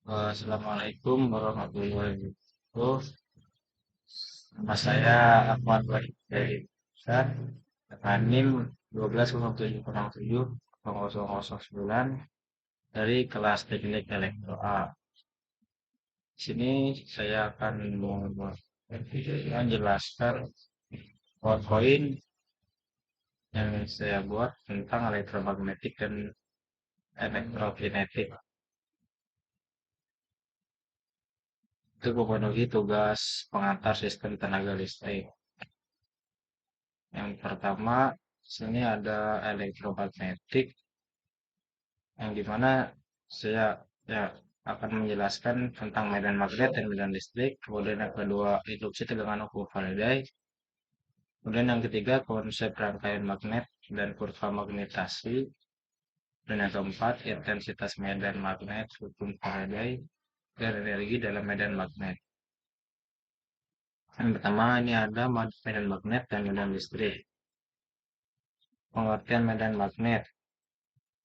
Assalamualaikum warahmatullahi wabarakatuh. Nama saya Ahmad Wahid dari Pusat dengan NIM 120707 dari kelas Teknik Elektro A. Di sini saya akan menjelaskan PowerPoint yang saya buat tentang elektromagnetik dan elektrokinetik. Itu memenuhi tugas pengantar sistem tenaga listrik. Yang pertama, sini ada elektromagnetik, yang dimana saya ya akan menjelaskan tentang medan magnet dan medan listrik. Kemudian yang kedua, induksi tegangan ukur Faraday. Kemudian yang ketiga, konsep rangkaian magnet dan kurva magnetasi. Dan yang keempat, intensitas medan magnet, hukum Faraday, dan energi dalam medan magnet. Yang pertama, ini ada medan magnet dan medan listrik. Pengertian medan magnet.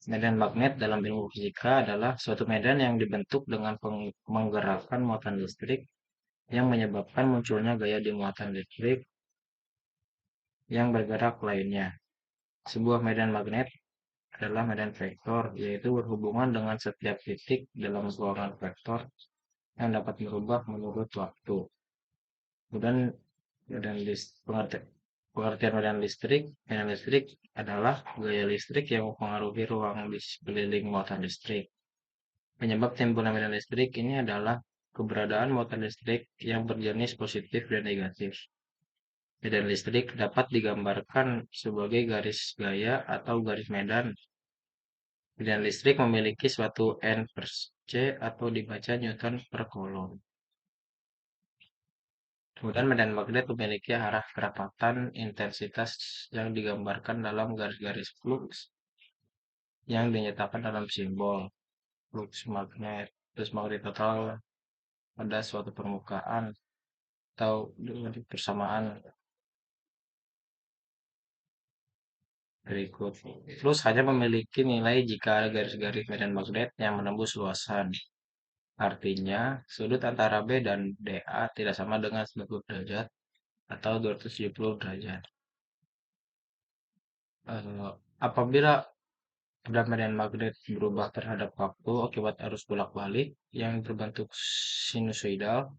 Medan magnet dalam ilmu fisika adalah suatu medan yang dibentuk dengan menggerakkan muatan listrik yang menyebabkan munculnya gaya di muatan listrik yang bergerak lainnya. Sebuah medan magnet adalah medan vektor, yaitu berhubungan dengan setiap titik dalam ruangan vektor yang dapat berubah menurut waktu. Kemudian pengertian medan listrik adalah gaya listrik yang mempengaruhi ruang di sekeliling muatan listrik. Penyebab timbulnya medan listrik ini adalah keberadaan muatan listrik yang berjenis positif dan negatif. Medan listrik dapat digambarkan sebagai garis gaya atau garis medan. Medan listrik memiliki suatu N per C atau dibaca Newton per Coulomb. Kemudian medan magnet memiliki arah kerapatan intensitas yang digambarkan dalam garis-garis flux yang dinyatakan dalam simbol flux magnet. Terus magnet total pada suatu permukaan atau dengan persamaan berikut. Flux hanya memiliki nilai jika ada garis-garis medan magnet yang menembus luasan. Artinya, sudut antara B dan DA tidak sama dengan 90 derajat atau 270 derajat. Apabila medan magnet berubah terhadap waktu akibat arus bolak-balik yang berbentuk sinusoidal,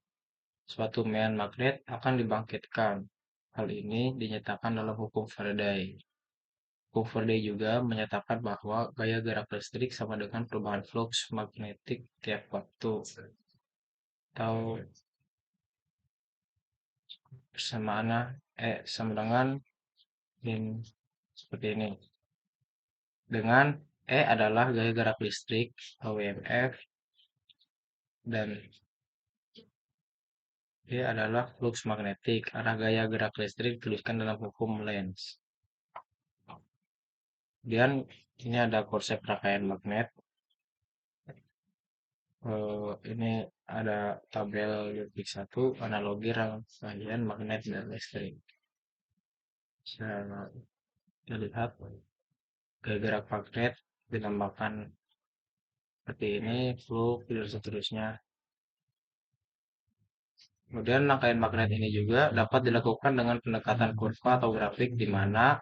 suatu medan magnet akan dibangkitkan. Hal ini dinyatakan dalam hukum Faraday. Hukum Faraday juga menyatakan bahwa gaya gerak listrik sama dengan perubahan flux magnetik tiap waktu. Atau persamaannya sama dengan seperti ini. Dengan E adalah gaya gerak listrik atau EMF dan D adalah flux magnetik. Arah gaya gerak listrik dituliskan dalam hukum Lenz. Kemudian ini ada konsep rangkaian magnet. Ini ada tabel grafik 1 analogi rangkaian magnet dan listrik. Kita lihat gaya gerak magnet dilambangkan seperti ini, flux dan seterusnya. Kemudian rangkaian magnet ini juga dapat dilakukan dengan pendekatan kurva atau grafik di mana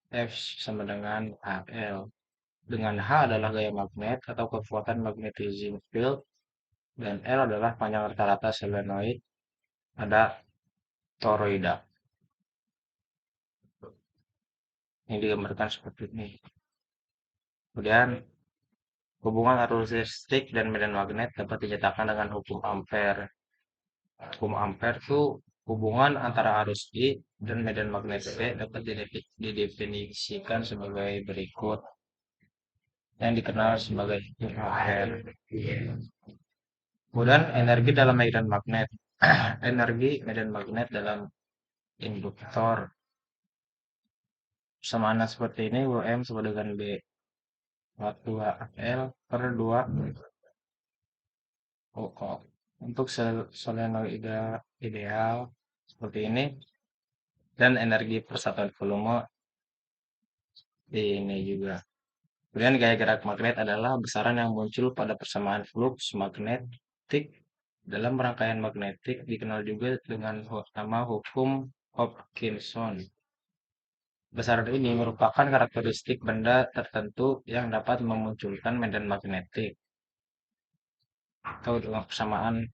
F sama dengan HL. Dengan H adalah gaya magnet atau kekuatan magnetism field dan L adalah panjang rata-rata solenoid pada toroida. Ini digambarkan seperti ini. Kemudian hubungan arus listrik dan medan magnet dapat dinyatakan dengan hukum Ampere. Hukum Ampere itu hubungan antara arus I dan medan magnet V dapat didefinisikan sebagai berikut yang dikenal sebagai Ampere. Kemudian energi dalam medan magnet. Energi medan magnet dalam induktor persamaan seperti ini, Wm sama dengan B 2 L per 2 O. Untuk solenoid ideal seperti ini dan energi persatuan volume ini juga. Kemudian gaya gerak magnet adalah besaran yang muncul pada persamaan fluks magnetik dalam rangkaian magnetik, dikenal juga dengan nama hukum Hopkinson. Besaran ini merupakan karakteristik benda tertentu yang dapat memunculkan medan magnetik atau dengan persamaan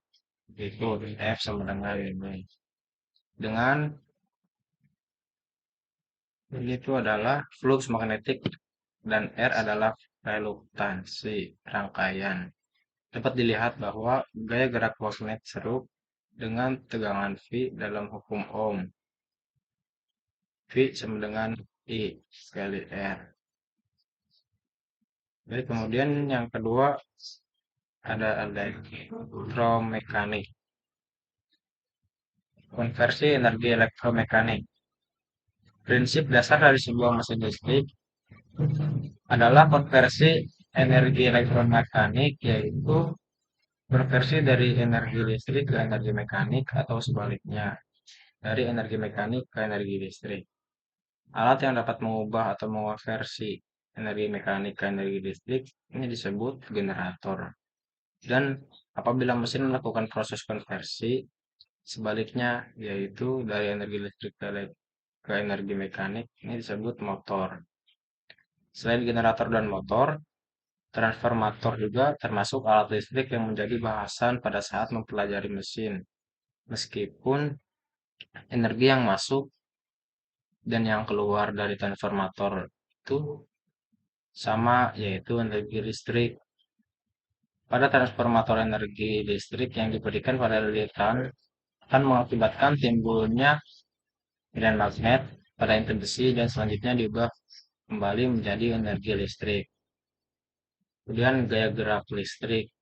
itu F sama dengan ini. Dengan itu adalah flux magnetik dan R adalah reluktansi rangkaian. Dapat dilihat bahwa gaya gerak magnet serup dengan tegangan V dalam hukum Ohm. V sama dengan I kali R. Jadi kemudian yang kedua ada elektromekanik. Konversi energi elektromekanik. Prinsip dasar dari sebuah mesin listrik adalah konversi energi elektromekanik, yaitu konversi dari energi listrik ke energi mekanik atau sebaliknya, dari energi mekanik ke energi listrik. Alat yang dapat mengubah atau mengonversi energi mekanik ke energi listrik ini disebut generator. Dan apabila mesin melakukan proses konversi, sebaliknya yaitu dari energi listrik ke energi mekanik ini disebut motor. Selain generator dan motor, transformator juga termasuk alat listrik yang menjadi bahasan pada saat mempelajari mesin. Meskipun energi yang masuk dan yang keluar dari transformator itu sama, yaitu energi listrik. Pada transformator energi listrik yang diberikan pada lilitan akan mengakibatkan timbulnya medan magnet pada inti besi dan selanjutnya diubah kembali menjadi energi listrik. Kemudian gaya gerak listrik.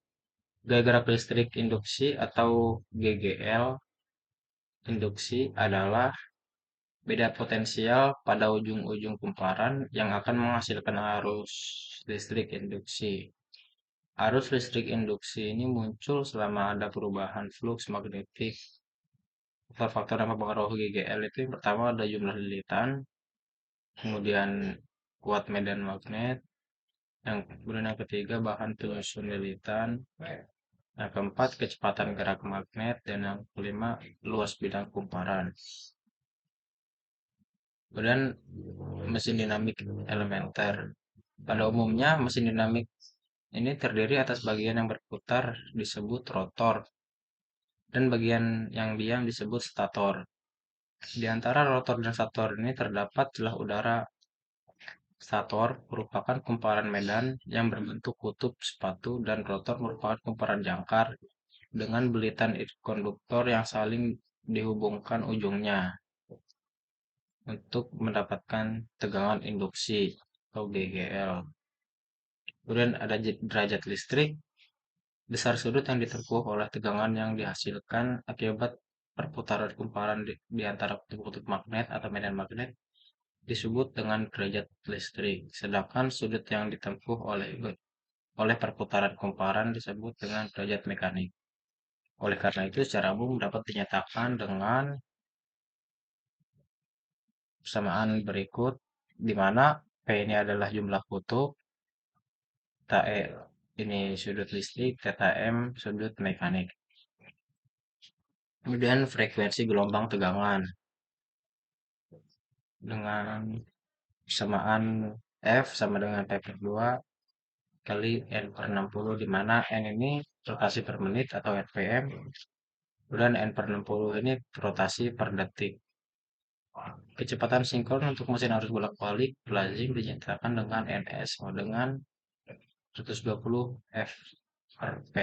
Gaya gerak listrik induksi atau GGL induksi adalah beda potensial pada ujung-ujung kumparan yang akan menghasilkan arus listrik induksi. Arus listrik induksi ini muncul selama ada perubahan fluks magnetik. Faktor-faktor yang mempengaruhi GGL itu yang pertama ada jumlah lilitan, kemudian kuat medan magnet, kemudian yang ketiga bahan penyusun lilitan, yang keempat kecepatan gerak magnet, dan yang kelima luas bidang kumparan. Kemudian mesin dinamik elementer. Pada umumnya mesin dinamik ini terdiri atas bagian yang berputar disebut rotor dan bagian yang diam disebut stator. Di antara rotor dan stator ini terdapat celah udara. Stator merupakan kumparan medan yang berbentuk kutub sepatu dan rotor merupakan kumparan jangkar dengan belitan konduktor yang saling dihubungkan ujungnya untuk mendapatkan tegangan induksi atau GGL. Kemudian ada derajat listrik, besar sudut yang ditempuh oleh tegangan yang dihasilkan akibat perputaran kumparan di antara kutub-kutub magnet atau medan magnet disebut dengan derajat listrik. Sedangkan sudut yang ditempuh oleh perputaran kumparan disebut dengan derajat mekanik. Oleh karena itu, secara umum dapat dinyatakan dengan persamaan berikut, di mana P ini adalah jumlah kutub, TE ini sudut listrik, theta M sudut mekanik. Kemudian frekuensi gelombang tegangan dengan persamaan F sama dengan P per 2 kali N per 60, di mana N ini rotasi per menit atau RPM, kemudian N per 60 ini rotasi per detik. Kecepatan sinkron untuk mesin arus bolak-balik lazim dinyatakan dengan Ns sama dengan 120 F per P.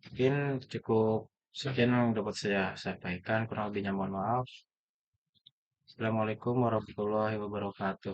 Mungkin cukup sekian yang dapat saya sampaikan, kurang lebihnya mohon maaf. Assalamualaikum warahmatullahi wabarakatuh.